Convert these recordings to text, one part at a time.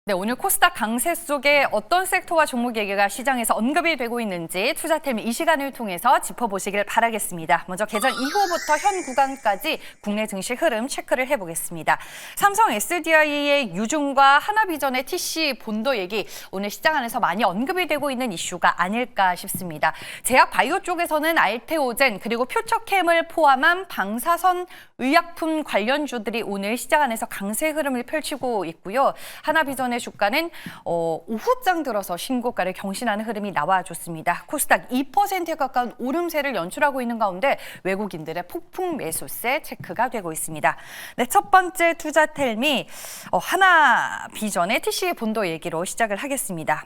네, 오늘 코스닥 강세 속에 어떤 섹터와 종목 얘기가 시장에서 언급이 되고 있는지 투자텔미 이 시간을 통해서 짚어보시길 바라겠습니다. 먼저 개장 이후부터 현 구간까지 국내 증시 흐름 체크를 해보겠습니다. 삼성 SDI의 유중과 하나비전의 TC 본도 얘기, 오늘 시장 안에서 많이 언급이 되고 있는 이슈가 아닐까 싶습니다. 제약 바이오 쪽에서는 알테오젠 그리고 퓨처캠을 포함한 방사선 의약품 관련주들이 오늘 시장 안에서 강세 흐름을 펼치고 있고요. 하나비전의 주가는 오후장 들어서 신고가를 경신하는 흐름이 나와줬습니다. 코스닥 2%에 가까운 오름세를 연출하고 있는 가운데 외국인들의 폭풍 매수세 체크가 되고 있습니다. 네, 첫 번째 투자텔미 하나비전의 TC 본도 얘기로 시작을 하겠습니다.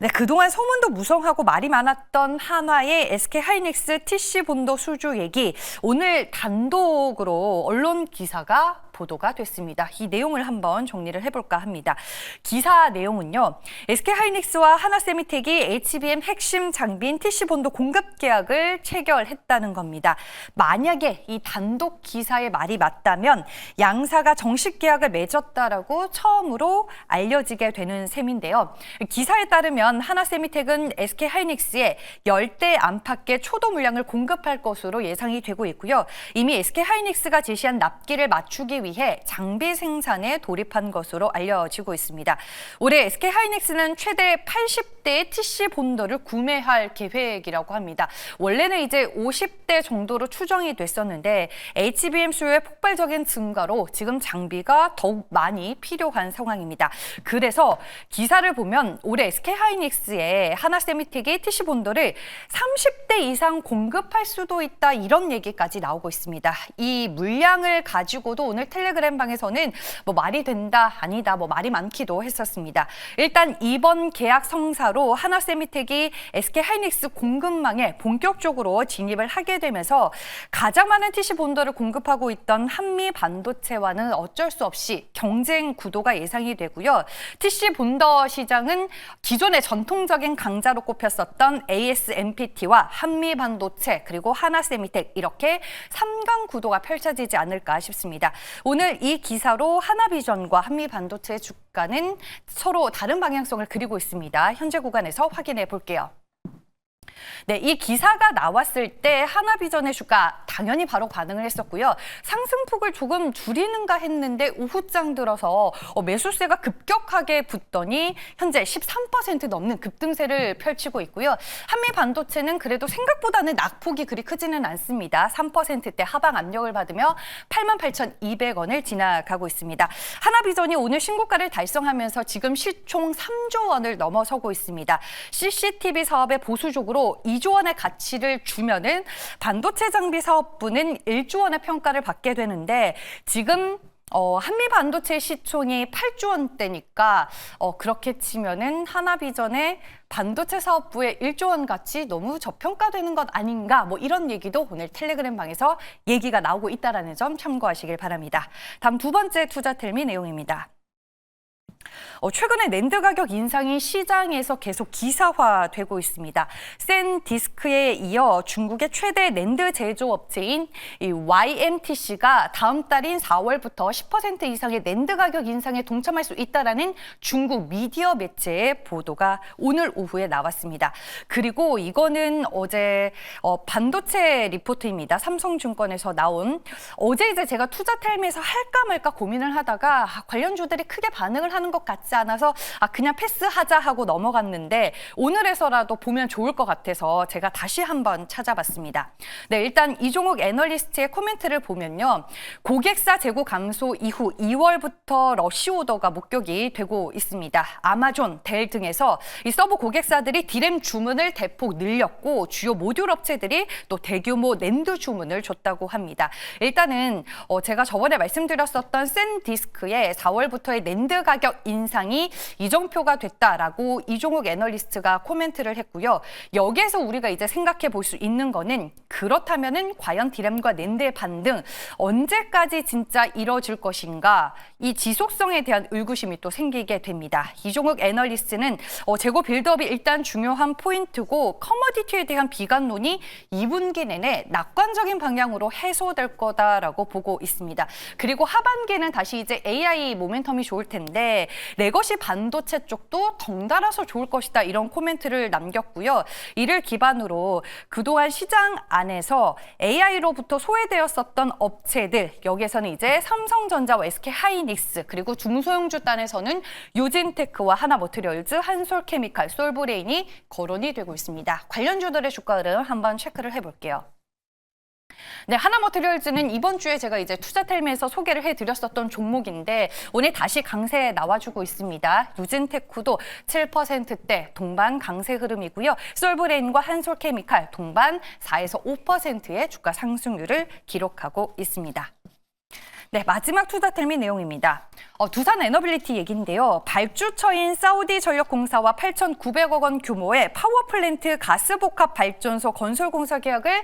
네, 그동안 소문도 무성하고 말이 많았던 한화의 SK하이닉스 TC 본도 수주 얘기, 오늘 단독으로 언론 기사가 보도가 됐습니다. 이 내용을 한번 정리를 해볼까 합니다. 기사 내용은요, SK하이닉스와 하나세미텍이 HBM 핵심 장비인 TC 본도 공급 계약을 체결했다는 겁니다. 만약에 이 단독 기사의 말이 맞다면 양사가 정식 계약을 맺었다라고 처음으로 알려지게 되는 셈인데요. 기사에 따르면 하나세미텍은 SK하이닉스에 열대 안팎의 초도 물량을 공급할 것으로 예상이 되고 있고요. 이미 SK하이닉스가 제시한 납기를 맞추기 위해 장비 생산에 돌입한 것으로 알려지고 있습니다. 올해 SK하이닉스는 최대 80대의 TC 본도를 구매할 계획이라고 합니다. 원래는 이제 50대 정도로 추정이 됐었는데 HBM 수요의 폭발적인 증가로 지금 장비가 더욱 많이 필요한 상황입니다. 그래서 기사를 보면 올해 SK하이닉스에 하나세미텍이 TC 본도를 30대 이상 공급할 수도 있다, 이런 얘기까지 나오고 있습니다. 이 물량을 가지고도 오늘 텔레그램 방에서는 말이 된다, 아니다, 말이 많기도 했었습니다. 일단 이번 계약 성사로 하나세미텍이 SK하이닉스 공급망에 본격적으로 진입을 하게 되면서 가장 많은 TC 본도를 공급하고 있던 한미 반도체와는 어쩔 수 없이 경쟁 구도가 예상이 되고요. TC 본도 시장은 기존의 전통적인 강자로 꼽혔었던 ASMPT와 한미 반도체 그리고 하나세미텍, 이렇게 3강 구도가 펼쳐지지 않을까 싶습니다. 오늘 이 기사로 하나비전과 한미반도체의 주가는 서로 다른 방향성을 그리고 있습니다. 현재 구간에서 확인해 볼게요. 네, 이 기사가 나왔을 때 하나비전의 주가 당연히 바로 반응을 했었고요. 상승폭을 조금 줄이는가 했는데 오후장 들어서 매수세가 급격하게 붙더니 현재 13% 넘는 급등세를 펼치고 있고요. 한미반도체는 그래도 생각보다는 낙폭이 그리 크지는 않습니다. 3%대 하방 압력을 받으며 88,200원을 지나가고 있습니다. 하나비전이 오늘 신고가를 달성하면서 지금 시총 3조 원을 넘어서고 있습니다. CCTV 사업에 보수적으로 2조 원의 가치를 주면은 반도체 장비 사업부는 1조 원의 평가를 받게 되는데, 지금 한미 반도체 시총이 8조 원대니까 그렇게 치면은 하나비전의 반도체 사업부의 1조 원 가치 너무 저평가되는 것 아닌가, 이런 얘기도 오늘 텔레그램 방에서 얘기가 나오고 있다라는 점 참고하시길 바랍니다. 다음 두 번째 투자텔미 내용입니다. 최근에 낸드 가격 인상이 시장에서 계속 기사화되고 있습니다. 샌디스크에 이어 중국의 최대 낸드 제조업체인 이 YMTC가 다음 달인 4월부터 10% 이상의 낸드 가격 인상에 동참할 수 있다라는 중국 미디어 매체의 보도가 오늘 오후에 나왔습니다. 그리고 이거는 어제 반도체 리포트입니다. 삼성증권에서 나온, 어제 이제 제가 투자텔미에서 할까 말까 고민을 하다가 관련주들이 크게 반응을 하는 것 같지 않아서 그냥 패스하자 하고 넘어갔는데, 오늘에서라도 보면 좋을 것 같아서 제가 다시 한번 찾아봤습니다. 네, 일단 이종욱 애널리스트의 코멘트를 보면요, 고객사 재고 감소 이후 2월부터 러시 오더가 목격이 되고 있습니다. 아마존, 델 등에서 이 서버 고객사들이 디램 주문을 대폭 늘렸고 주요 모듈 업체들이 또 대규모 낸드 주문을 줬다고 합니다. 일단은 제가 저번에 말씀드렸었던 샌디스크의 4월부터의 낸드 가격 인상이 이정표가 됐다라고 이종욱 애널리스트가 코멘트를 했고요. 여기에서 우리가 이제 생각해 볼 수 있는 거는, 그렇다면은 과연 디램과 낸드의 반등 언제까지 진짜 이뤄질 것인가, 이 지속성에 대한 의구심이 또 생기게 됩니다. 이종욱 애널리스트는 재고 빌드업이 일단 중요한 포인트고 커머디티에 대한 비관론이 2분기 내내 낙관적인 방향으로 해소될 거다라고 보고 있습니다. 그리고 하반기는 다시 이제 AI 모멘텀이 좋을 텐데, 레거시 반도체 쪽도 덩달아서 좋을 것이다 이런 코멘트를 남겼고요. 이를 기반으로 그동안 시장 안에서 AI로부터 소외되었었던 업체들 여기에서는 이제 삼성전자와 SK하이닉스 그리고 중소형주 단에서는 유진테크와 하나머티리얼즈, 한솔케미칼, 솔브레인이 거론이 되고 있습니다. 관련주들의 주가 흐름 한번 체크를 해볼게요. 네, 하나머티리얼즈는 이번 주에 제가 이제 투자텔미에서 소개를 해드렸었던 종목인데 오늘 다시 강세 나와주고 있습니다. 유진테크도 7%대 동반 강세 흐름이고요. 솔브레인과 한솔케미칼 동반 4에서 5%의 주가 상승률을 기록하고 있습니다. 네, 마지막 투자텔미 내용입니다. 두산 에너빌리티 얘기인데요. 발주처인 사우디전력공사와 8,900억 원 규모의 파워플랜트 가스복합 발전소 건설 공사 계약을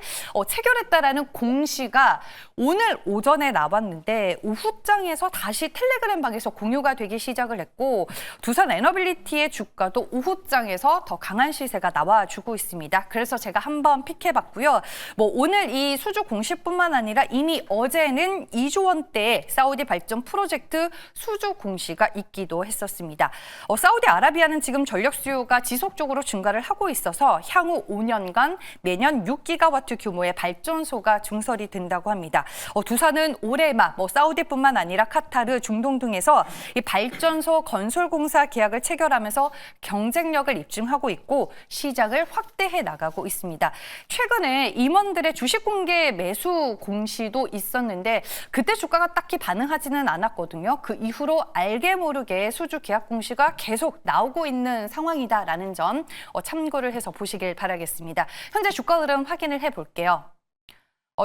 체결했다라는 공시가 오늘 오전에 나왔는데 오후장에서 다시 텔레그램 방에서 공유가 되기 시작을 했고 두산 에너빌리티의 주가도 오후장에서 더 강한 시세가 나와주고 있습니다. 그래서 제가 한번 픽해봤고요. 오늘 이 수주 공시뿐만 아니라 이미 어제는 2조 원대의 사우디 발전 프로젝트 수주 공시가 있기도 했었습니다. 사우디아라비아는 지금 전력 수요가 지속적으로 증가를 하고 있어서 향후 5년간 매년 6기가와트 규모의 발전소가 증설이 된다고 합니다. 두산은 올해만 사우디뿐만 아니라 카타르, 중동 등에서 이 발전소 건설 공사 계약을 체결하면서 경쟁력을 입증하고 있고 시장을 확대해 나가고 있습니다. 최근에 임원들의 주식 공개 매수 공시도 있었는데 그때 주가가 딱히 반응하지는 않았거든요. 그 이후로 알게 모르게 수주 계약 공시가 계속 나오고 있는 상황이다라는 점 참고를 해서 보시길 바라겠습니다. 현재 주가 흐름 확인을 해볼게요.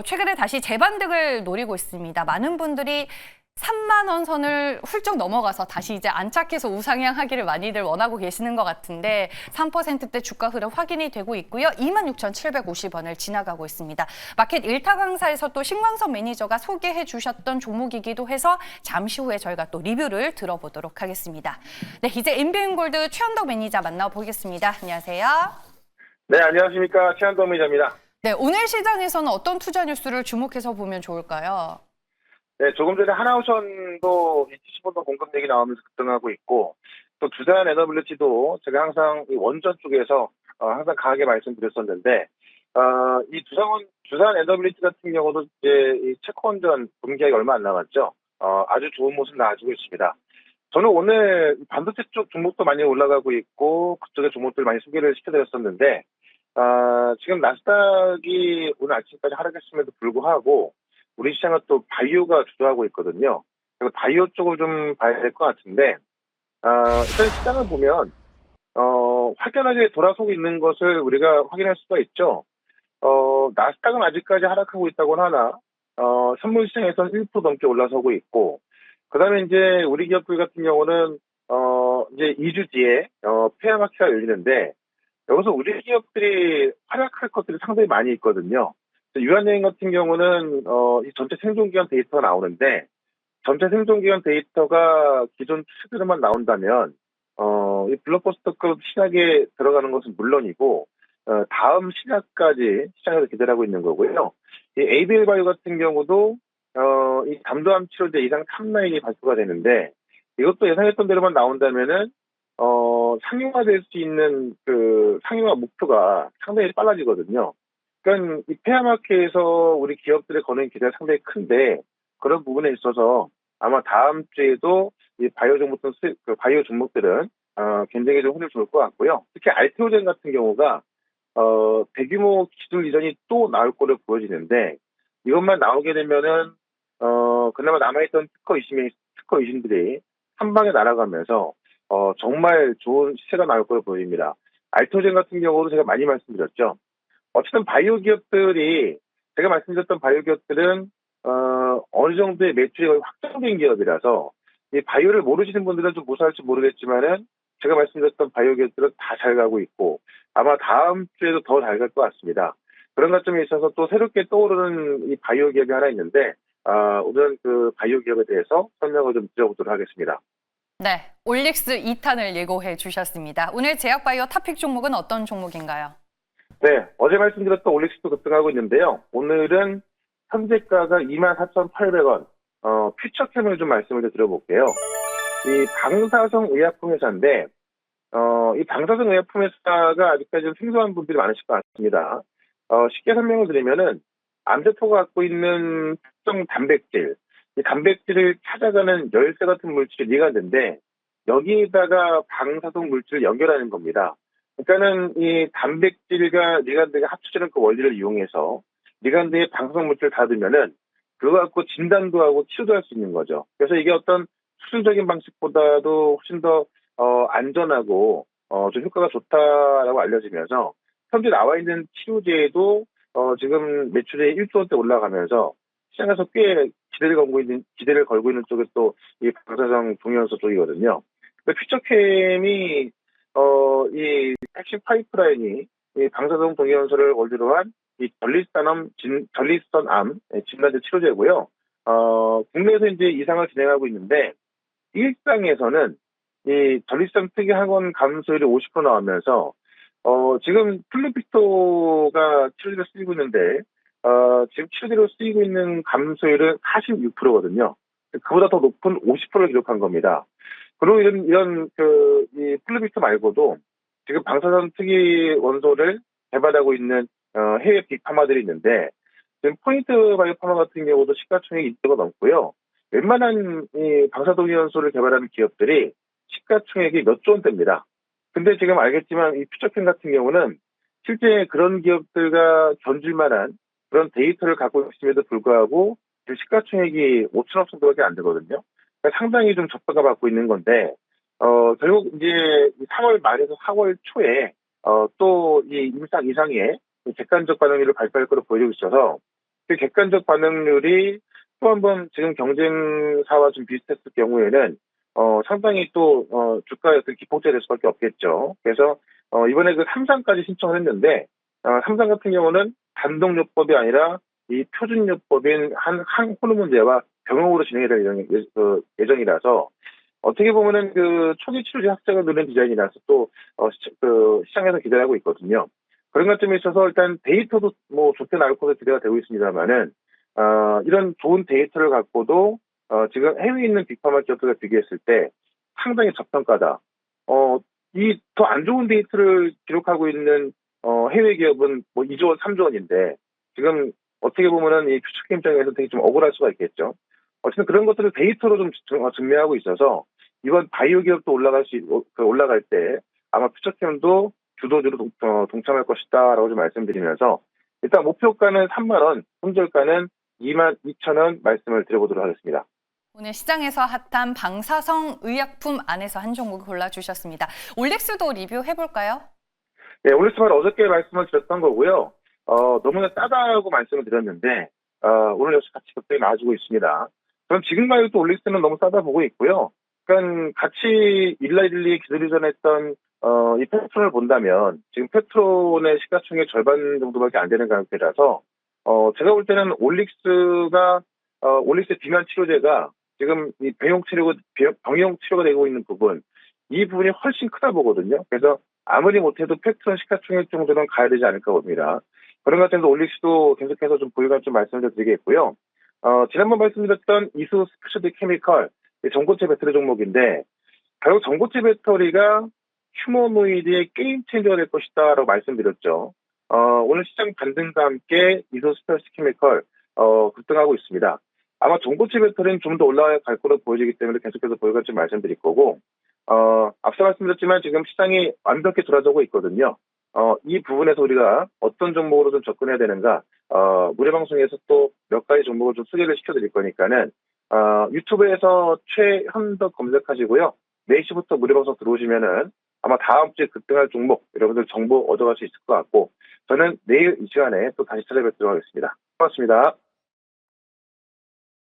최근에 다시 재반등을 노리고 있습니다. 많은 분들이 3만 원 선을 훌쩍 넘어가서 다시 이제 안착해서 우상향하기를 많이들 원하고 계시는 것 같은데 3%대 주가 흐름 확인이 되고 있고요. 26,750원을 지나가고 있습니다. 마켓 1타 강사에서 또 신광섭 매니저가 소개해 주셨던 종목이기도 해서 잠시 후에 저희가 또 리뷰를 들어보도록 하겠습니다. 네, 이제 인비움골드 최현덕 매니저 만나보겠습니다. 안녕하세요. 네, 안녕하십니까. 최현덕 매니저입니다. 네, 오늘 시장에서는 어떤 투자 뉴스를 주목해서 보면 좋을까요? 네, 조금 전에 하나오션도 2015년 공급 얘기 나오면서 급등하고 있고, 또 두산 에너빌리티도 제가 항상 이 원전 쪽에서 항상 강하게 말씀드렸었는데, 이 두산 에너빌리티 같은 경우도 이제 이 체코원전 분기하기 얼마 안 남았죠. 아주 좋은 모습 나와주고 있습니다. 저는 오늘 반도체 쪽 종목도 많이 올라가고 있고, 그쪽의 종목들 많이 소개를 시켜드렸었는데, 지금 나스닥이 오늘 아침까지 하락했음에도 불구하고, 우리 시장은 또 바이오가 주도하고 있거든요. 그래서 바이오 쪽을 좀 봐야 될 것 같은데, 일단 시장을 보면, 확연하게 돌아서고 있는 것을 우리가 확인할 수가 있죠. 나스닥은 아직까지 하락하고 있다고는 하나, 선물 시장에서는 1% 넘게 올라서고 있고, 그 다음에 이제 우리 기업들 같은 경우는, 이제 2주 뒤에, 폐하 마켓가 열리는데, 여기서 우리 기업들이 활약할 것들이 상당히 많이 있거든요. 유한여행 같은 경우는 이 전체 생존기간 데이터가 나오는데 전체 생존기간 데이터가 기존 추세대로만 나온다면 이 블록버스터급 신약에 들어가는 것은 물론이고 다음 신약까지 시장에서 기대하고 있는 거고요. 이 ABL 바이오 같은 경우도 이 담도암 치료제 이상 탑라인이 발표가 되는데 이것도 예상했던 대로만 나온다면은 상용화될 수 있는 그 상용화 목표가 상당히 빨라지거든요. 그러니까 이 폐하마켓에서 우리 기업들의 거는 기대가 상당히 큰데 그런 부분에 있어서 아마 다음 주에도 이 바이오 종목들은 굉장히 좀 흐름이 좋을 것 같고요. 특히 알테오젠 같은 경우가 대규모 기술 이전이 또 나올 거로 보여지는데 이것만 나오게 되면은 그나마 남아있던 특허 이신들이 한 방에 날아가면서 정말 좋은 시세가 나올 거로 보입니다. 알테오젠 같은 경우도 제가 많이 말씀드렸죠. 어쨌든 바이오 기업들이 제가 말씀드렸던 바이오 기업들은 어느 정도의 매출이 거의 확정된 기업이라서 이 바이오를 모르시는 분들은 좀 무서울지 모르겠지만은 제가 말씀드렸던 바이오 기업들은 다 잘 가고 있고 아마 다음 주에도 더 잘 갈 것 같습니다. 그런 관점에 있어서 또 새롭게 떠오르는 이 바이오 기업이 하나 있는데 오늘은 그 바이오 기업에 대해서 설명을 좀 드려보도록 하겠습니다. 네, 올릭스 2탄을 예고해 주셨습니다. 오늘 제약바이오 탑픽 종목은 어떤 종목인가요? 네, 어제 말씀드렸던 올릭스도 급등하고 있는데요. 오늘은 현재가가 24,800원, 퓨처캠을 좀 말씀을 드려볼게요. 이 방사성 의약품 회사인데, 이 방사성 의약품 회사가 아직까지 좀 생소한 분들이 많으실 것 같습니다. 쉽게 설명을 드리면은, 암세포가 갖고 있는 특정 단백질, 이 단백질을 찾아가는 열쇠 같은 물질이 리간드인데, 여기에다가 방사성 물질을 연결하는 겁니다. 그러니까는 이 단백질과 리간드가 합쳐지는 그 원리를 이용해서 리간드에 방사성 물질을 닫으면은 그거 갖고 진단도 하고 치료도 할 수 있는 거죠. 그래서 이게 어떤 수술적인 방식보다도 훨씬 더 안전하고 좀 효과가 좋다라고 알려지면서 현재 나와 있는 치료제도 지금 매출이 1조 원대 올라가면서 시장에서 꽤 기대를 걸고 있는 쪽이 또 이 방사성 동위원소 쪽이거든요. 그 퓨처캠이 이 핵심 파이프라인이 이 방사성 동위원소를 원료로 한 이 전립선암 진단제 치료제고요. 국내에서 이제 이상을 진행하고 있는데 일상에서는 이 전립선 특이 항원 감소율이 50% 나오면서 지금 플루피토가 치료제로 쓰이고 있는데 지금 치료제로 쓰이고 있는 감소율은 46%거든요. 그보다 더 높은 50%를 기록한 겁니다. 그리고 이 플루피토 말고도 지금 방사선 특이 원소를 개발하고 있는 해외 빅파마들이 있는데 지금 포인트 바이오파마 같은 경우도 시가총액이 2조가 넘고요. 웬만한 이 방사동위원소를 개발하는 기업들이 시가총액이 몇 조 원대입니다. 근데 지금 알겠지만 이 퓨처캠 같은 경우는 실제 그런 기업들과 견줄 만한 그런 데이터를 갖고 있음에도 불구하고 지금 시가총액이 5천억 정도밖에 안 되거든요. 그러니까 상당히 좀 저가가 받고 있는 건데 결국 이제 3월 말에서 4월 초에 또 이 임상 이상의 객관적 반응률을 발표할 것으로 보여지고 있어서 그 객관적 반응률이 또 한 번 지금 경쟁사와 좀 비슷했을 경우에는 상당히 또 주가의 어떤 기폭제가 될 수밖에 없겠죠. 그래서 이번에 그 3상까지 신청을 했는데 3상 같은 경우는 단독요법이 아니라 이 표준요법인 한 호르몬제와 병용으로 진행이 될 예정이라서 어떻게 보면은 그 초기 치료제 확장을 누른 디자인이라서 또 시장에서 기대를 하고 있거든요. 그런 관점에 있어서 일단 데이터도 뭐 좋게 나올 것으로 기대가 되고 있습니다만은 이런 좋은 데이터를 갖고도 지금 해외에 있는 빅파마 기업들과 비교했을 때 상당히 저평가다. 이 더 안 좋은 데이터를 기록하고 있는 해외 기업은 뭐 2조 원, 3조 원인데 지금 어떻게 보면은 이 퓨처캠 입장에서 되게 좀 억울할 수가 있겠죠. 어쨌든 그런 것들을 데이터로 좀 증명하고 있어서 이번 바이오 기업도 올라갈 때 아마 퓨처캠도 주도주로 동참할 것이다라고 좀 말씀드리면서 일단 목표가는 3만 원, 손절가는 2만 2천 원 말씀을 드려보도록 하겠습니다. 오늘 시장에서 핫한 방사성 의약품 안에서 한 종목 골라주셨습니다. 올릭스도 리뷰해볼까요? 네, 올릭스는 어저께 말씀을 드렸던 거고요. 너무나 싸다고 말씀을 드렸는데 오늘 역시 같이 급등이 나와주고 있습니다. 저는 지금 가격도 올릭스는 너무 싸다 보고 있고요. 그러니까 같이 일라일리 기술이전했던 이 페트론을 본다면 지금 페트론의 시가총액 절반 정도밖에 안 되는 가격대라서 제가 볼 때는 올릭스의 비만 치료제가 지금 이 병용 치료가 되고 있는 부분, 이 부분이 훨씬 크다 보거든요. 그래서 아무리 못해도 페트론 시가총액 정도는 가야 되지 않을까 봅니다. 그런 것 때문에 올릭스도 계속해서 좀 보유관 좀 말씀을 드리겠고요. 지난번 말씀드렸던 이수 스페셜티 케미컬 전고체 배터리 종목인데 결국 전고체 배터리가 휴머노이드의 게임 체인저가 될 것이다라고 말씀드렸죠. 오늘 시장 반등과 함께 이수 스페셜티 케미컬 급등하고 있습니다. 아마 전고체 배터리는 좀 더 올라갈 거로 보여지기 때문에 계속해서 보유관 좀 말씀드릴 거고 앞서 말씀드렸지만 지금 시장이 완벽히 돌아서고 있거든요. 이 부분에서 우리가 어떤 종목으로 좀 접근해야 되는가 무료방송에서 또 몇 가지 종목을 좀 소개를 시켜드릴 거니까는 유튜브에서 최현덕 검색하시고요. 4시부터 무료방송 들어오시면은 아마 다음 주에 급등할 종목 여러분들 정보 얻어갈 수 있을 것 같고 저는 내일 이 시간에 또 다시 찾아뵙도록 하겠습니다. 고맙습니다.